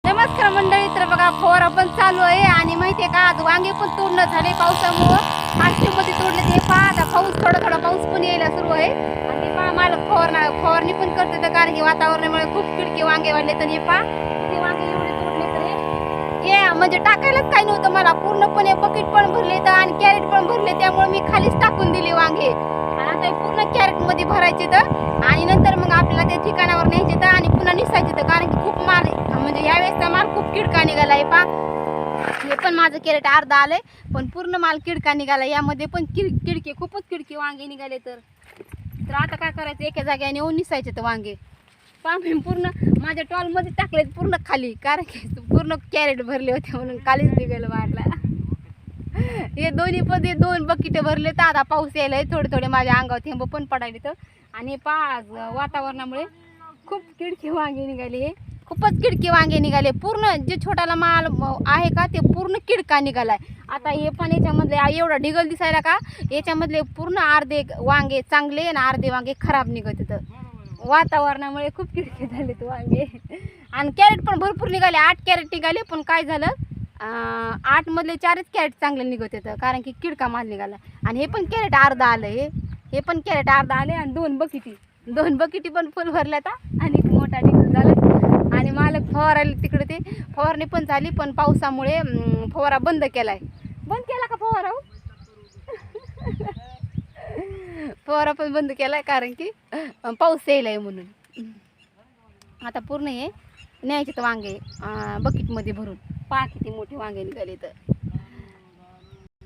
नमस्कार मंडळी, तर बघा फवारा पण चालू आहे आणि माहितीये का आज वांगे पण तोडणं झाले पावसामुळं. मध्ये तोडले ते पहा. आता पाऊस थोडा पाऊस पण यायला सुरू आहे आणि ते पहा मालक फवारणी पण करते तर कारण की वातावरणामुळे खूप किडके वांगे वाढले. तर हे पहा ते वांगे एवढे तोडले तर हे म्हणजे टाकायलाच काही नव्हतं मला. पूर्णपणे बकेट पण भरले तर आणि कॅरेट पण भरले, त्यामुळे मी खालीच टाकून दिले वांगे. आणि आता पूर्ण कॅरेट मध्ये भरायचे तर आणि नंतर मग आपल्याला त्या ठिकाणावर न्यायचे तर आणि पुन्हा निसायचे तर कारण की खूप माल म्हणजे यावेळेसचा माल खूप किडका निघाला आहे. पा हे पण माझं कॅरेट अर्धा आलंय पण पूर्ण माल किडका निघाला. यामध्ये पण किडके खूपच किडके वांगे निघाले. तर आता काय करायचं, एका जाग्याने नेऊन निसायचे तर वांगे पा मी पूर्ण माझ्या टॉलमध्ये टाकलेत पूर्ण खाली, कारण की पूर्ण कॅरेट भरले होते म्हणून खालीच निघालं वाटला. हे दोन्ही पण दोन बकेट भरले तर आता पाऊस यायला थोडे माझ्या अंगावर थेंब पण पडायले तर. आणि पाच वातावरणामुळे खूप किडके वांगे निघाले. खूपच किडके वांगे निघाले. पूर्ण जे छोटाला माल आहे का ते पूर्ण किडका निघालाय. आता हे पण याच्यामधले एवढा ढिगल दिसायला का याच्यामधले पूर्ण अर्धे वांगे चांगले आणि अर्धे वांगे खराब निघत होतं. वातावरणामुळे खूप किडके झाले ते वांगे. आणि कॅरेट पण भरपूर निघाले, 8 कॅरेट निघाले. पण काय झालं, 8 मधले 4च कॅरेट चांगले निघत होतं कारण की किडका माल निघाला. आणि हे पण कॅरेट अर्धा आलं. हे पण कॅरेट अर्धा आले आणि दोन बकेटी पण फुल भरल्यात आणि मोठा निघून झाला. आणि मालक फवारायला तिकडे ते फवारणी पण झाली पण पावसामुळे फवारा बंद केला का फवारा? फवारा पण बंद केलाय कारण की पाऊस यायलाय म्हणून. आता पूर्ण हे न्यायचे तर वांगे बकेटमध्ये भरून. पहा किती मोठे वांगे निघाले तर.